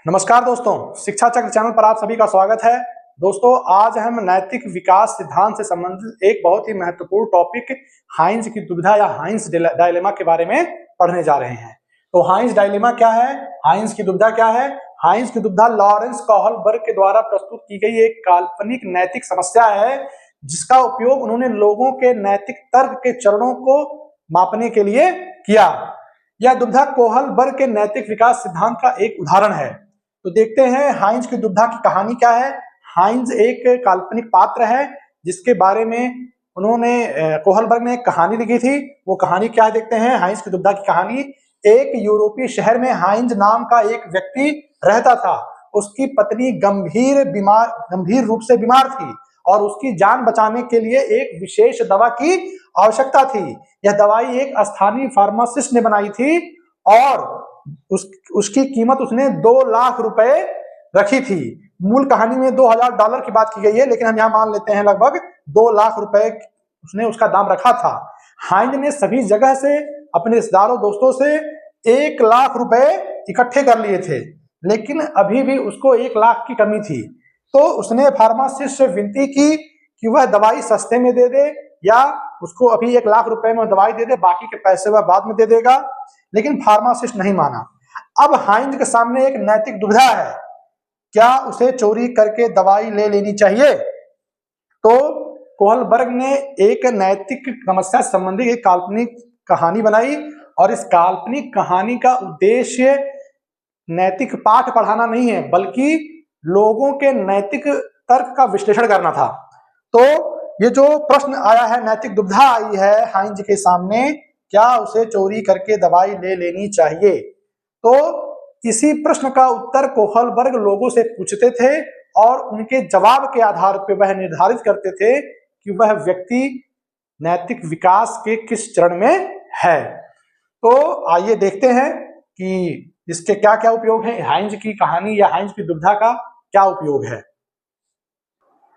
नमस्कार दोस्तों, शिक्षा चक्र चैनल पर आप सभी का स्वागत है। दोस्तों, आज हम नैतिक विकास सिद्धांत से संबंधित एक बहुत ही महत्वपूर्ण टॉपिक हाइंज की दुविधा या हाइंज डायलेमा के बारे में पढ़ने जा रहे हैं। तो हाइंज डायलेमा क्या है, हाइंज की दुविधा क्या है? हाइंज की दुविधा लॉरेंस कोहलबर्ग के द्वारा प्रस्तुत की गई एक काल्पनिक नैतिक समस्या है, जिसका उपयोग उन्होंने लोगों के नैतिक तर्क के चरणों को मापने के लिए किया। यह दुविधा कोहलबर्ग के नैतिक विकास सिद्धांत का एक उदाहरण है। तो देखते हैं हाइंज की दुविधा की कहानी क्या है। हाइंज एक काल्पनिक पात्र है जिसके बारे में उन्होंने कोहलबर्ग ने एक कहानी लिखी थी। वो कहानी क्या है, देखते हैं हाइंज की दुविधा की कहानी। एक यूरोपीय शहर में हाइंज नाम का एक व्यक्ति रहता था। उसकी पत्नी गंभीर रूप से बीमार थी और उसकी जान बचाने के लिए एक विशेष दवा की आवश्यकता थी। यह दवाई एक स्थानीय फार्मासिस्ट ने बनाई थी और उसकी कीमत उसने 2 लाख रुपए रखी थी। मूल कहानी में $2000 की बात की गई है, लेकिन हम यहाँ मान लेते हैं लगभग 2 लाख रुपए उसने उसका दाम रखा था। हाइंज ने सभी जगह से अपने रिश्तेदारों दोस्तों से 1 लाख रुपए इकट्ठे कर लिए थे, लेकिन अभी भी उसको 1 लाख की कमी थी। तो उसने फार्मासिस्ट से विनती की कि वह दवाई सस्ते में दे दे या उसको अभी 1 लाख रुपए में दवाई दे दे, बाकी के पैसे वह बाद में दे देगा। लेकिन फार्मासिस्ट नहीं माना। अब हाइंज के सामने एक नैतिक दुविधा है, क्या उसे चोरी करके दवाई ले लेनी चाहिए? तो कोहलबर्ग ने एक नैतिक समस्या संबंधी एक काल्पनिक कहानी बनाई और इस काल्पनिक कहानी का उद्देश्य नैतिक पाठ पढ़ाना नहीं है, बल्कि लोगों के नैतिक तर्क का विश्लेषण करना था। तो ये जो प्रश्न आया है, नैतिक दुविधा आई है हाइंज के सामने, क्या उसे चोरी करके दवाई ले लेनी चाहिए? तो इसी प्रश्न का उत्तर कोहलबर्ग लोगों से पूछते थे और उनके जवाब के आधार पर वह निर्धारित करते थे कि वह व्यक्ति नैतिक विकास के किस चरण में है। तो आइए देखते हैं कि इसके क्या क्या उपयोग है, हाइंज की कहानी या हाइंज की दुविधा का क्या उपयोग है।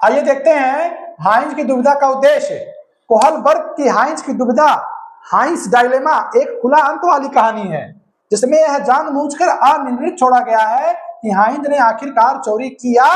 आइए देखते हैं हाइंज की दुविधा का उद्देश्य। कोहलबर्ग की हाइंज की दुविधा, हाइंज डायलेमा, एक खुला अंत वाली कहानी है जिसमें यह जानबूझकर अनिर्णित छोड़ा गया है कि हाइंज ने आखिरकार चोरी की या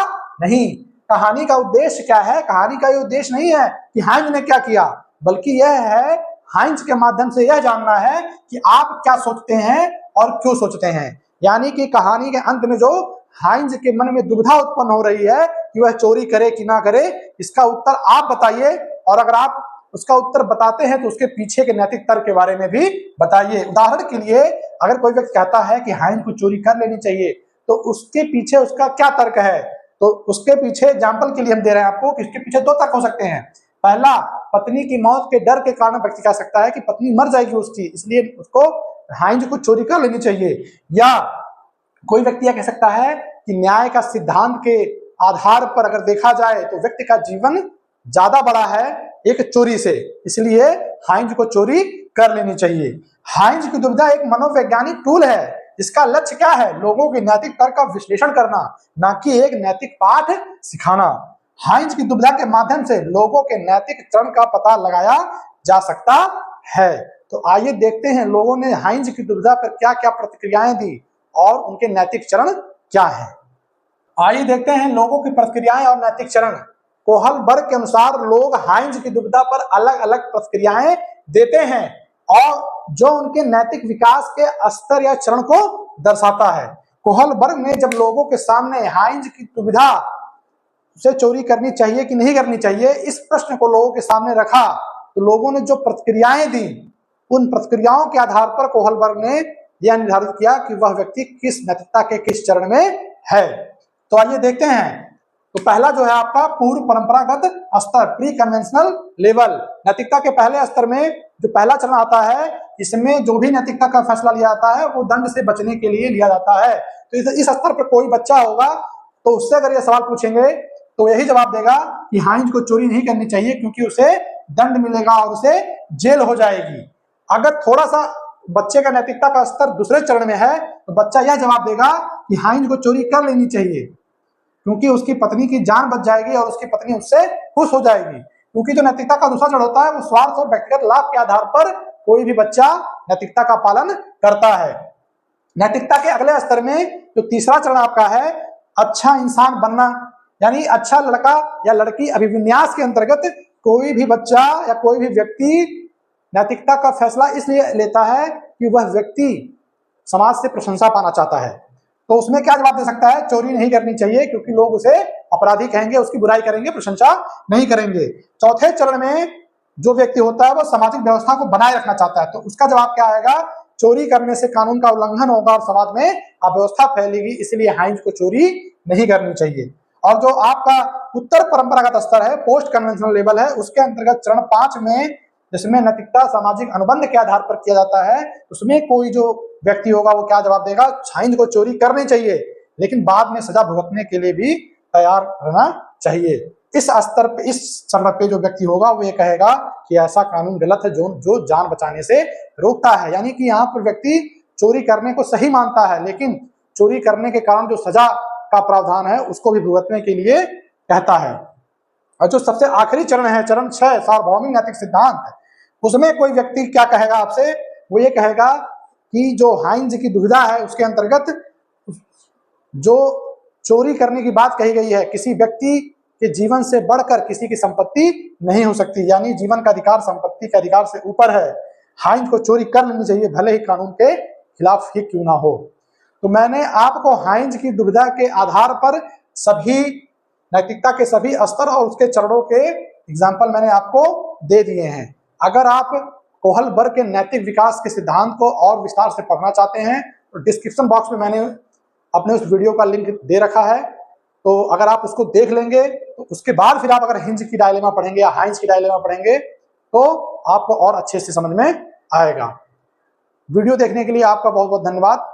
नहीं। कहानी का उद्देश्य क्या है? कहानी का ये उद्देश्य नहीं है कि हाइंज ने क्या किया, बल्कि यह है हाइंज के माध्यम से यह जानना है कि आप क्या सोचते हैं और क्यों सोचते हैं। यानी कि कहानी के अंत में जो हाइंज के मन में दुविधा उत्पन्न हो रही है कि वह चोरी करे कि ना करे, इसका उत्तर आप बताइए, और अगर आप उसका उत्तर बताते हैं तो उसके पीछे के नैतिक तर्क के बारे में भी बताइए। उदाहरण के लिए, अगर कोई व्यक्ति कहता है कि हाइंज को चोरी कर लेनी चाहिए, तो उसके पीछे उसका क्या तर्क है? तो उसके पीछे एग्जाम्पल के लिए हम दे रहे हैं आपको कि इसके पीछे 2 तर्क हो सकते हैं। पहला, पत्नी की मौत के डर के कारण व्यक्ति कह सकता है कि पत्नी मर जाएगी उसकी, इसलिए उसको हाइंज को चोरी कर लेनी चाहिए। या कोई व्यक्ति यह कह सकता है कि न्याय का सिद्धांत के आधार पर अगर देखा जाए तो व्यक्ति का जीवन ज्यादा बड़ा है एक चोरी से, इसलिए हाइंज को चोरी कर लेनी चाहिए। हाइंज की दुविधा एक मनोवैज्ञानिक टूल है। इसका लक्ष्य क्या है? लोगों के नैतिक तर्क का विश्लेषण करना, ना कि एक नैतिक पाठ सिखाना। हाइंज की दुविधा के माध्यम से लोगों के नैतिक चरण का पता लगाया जा सकता है। तो आइए देखते हैं लोगों ने हाइंज की दुविधा पर क्या क्या प्रतिक्रियाएं दी और उनके नैतिक चरण क्या है। आइए देखते हैं लोगों की प्रतिक्रियाएं और नैतिक चरण। कोहलबर्ग के अनुसार लोग हाइंज की दुविधा पर अलग अलग प्रतिक्रियाएं देते हैं और जो उनके नैतिक विकास के स्तर या चरण को दर्शाता है। कोहलबर्ग ने जब लोगों के सामने हाइंज की दुविधा से चोरी करनी चाहिए कि नहीं करनी चाहिए, इस प्रश्न को लोगों के सामने रखा, तो लोगों ने जो प्रतिक्रियाएं दी, उन प्रतिक्रियाओं के आधार पर कोहलबर्ग ने यह निर्धारित किया कि वह व्यक्ति किस नैतिकता के किस चरण में है। तो आइए देखते हैं। तो पहला जो है आपका पूर्व परंपरागत स्तर, प्री कन्वेंशनल लेवल। नैतिकता के पहले स्तर में जो पहला चरण आता है, इसमें जो भी नैतिकता का फैसला लिया जाता है वो दंड से बचने के लिए लिया जाता है। तो इस स्तर पर कोई बच्चा होगा तो उससे अगर ये सवाल पूछेंगे तो यही जवाब देगा कि हाइंज को चोरी नहीं करनी चाहिए क्योंकि उसे दंड मिलेगा और उसे जेल हो जाएगी। अगर थोड़ा सा बच्चे का नैतिकता का स्तर दूसरे चरण में है तो बच्चा यह जवाब देगा कि हाइंज को चोरी कर लेनी चाहिए क्योंकि उसकी पत्नी की जान बच जाएगी और उसकी पत्नी उससे खुश हो जाएगी। क्योंकि जो नैतिकता का दूसरा चरण होता है वो स्वार्थ और व्यक्तिगत लाभ के आधार पर कोई भी बच्चा नैतिकता का पालन करता है। नैतिकता के अगले स्तर में जो तीसरा चरण आपका है अच्छा इंसान बनना, यानी अच्छा लड़का या लड़की अभिविन्यास के अंतर्गत कोई भी बच्चा या कोई भी व्यक्ति नैतिकता का फैसला इसलिए लेता है कि वह व्यक्ति समाज से प्रशंसा पाना चाहता है। तो उसमें क्या जवाब दे सकता है? चोरी नहीं करनी चाहिए, क्योंकि लोग उसे अपराधी कहेंगे, उसकी बुराई करेंगे, प्रशंसा नहीं करेंगे। चौथे चरण में जो व्यक्ति होता है वो सामाजिक व्यवस्था को बनाए रखना चाहता है, तो उसका जवाब क्या आएगा? चोरी करने से कानून का उल्लंघन होगा और समाज में अव्यवस्था फैलेगी, इसलिए हाइंज को चोरी नहीं करनी चाहिए। और जो आपका उत्तर परंपरागत स्तर है, पोस्ट कन्वेंशनल लेवल है, उसके अंतर्गत चरण 5 में, जिसमें नैतिकता सामाजिक अनुबंध के आधार पर किया जाता है, उसमें कोई जो व्यक्ति होगा वो क्या जवाब देगा? हाइंज को चोरी करनी चाहिए, लेकिन बाद में सजा भुगतने के लिए भी तैयार रहना चाहिए। इस स्तर पे, इस चरण पे जो व्यक्ति होगा वो ये कहेगा कि ऐसा कानून गलत है जो जान बचाने से रोकता है। यानी कि यहाँ पर व्यक्ति चोरी करने को सही मानता है, लेकिन चोरी करने के कारण जो सजा का प्रावधान है उसको भी भुगतने के लिए कहता है। और जो सबसे आखिरी चरण है, चरण 6, सार्वभौमिक नैतिक सिद्धांत, उसमें कोई व्यक्ति क्या कहेगा आपसे? वो ये कहेगा कि जो हाइंज की दुविधा है उसके अंतर्गत जो चोरी करने की बात कही गई है, किसी व्यक्ति के जीवन से बढ़कर किसी की संपत्ति नहीं हो सकती, यानी जीवन का अधिकार संपत्ति के अधिकार से ऊपर है। हाइंज को चोरी कर लेनी चाहिए, भले ही कानून के खिलाफ ही क्यों ना हो। तो मैंने आपको हाइंज की दुविधा के आधार पर सभी नैतिकता के सभी स्तर और उसके चरणों के एग्जाम्पल मैंने आपको दे दिए हैं। अगर आप कोहलबर्ग के नैतिक विकास के सिद्धांत को और विस्तार से पढ़ना चाहते हैं तो डिस्क्रिप्शन बॉक्स में मैंने अपने उस वीडियो का लिंक दे रखा है, तो अगर आप उसको देख लेंगे तो उसके बाद फिर आप अगर हिंज की डायलेमा पढ़ेंगे या हाइंज की डायलेमा पढ़ेंगे तो आपको और अच्छे से समझ में आएगा। वीडियो देखने के लिए आपका बहुत बहुत धन्यवाद।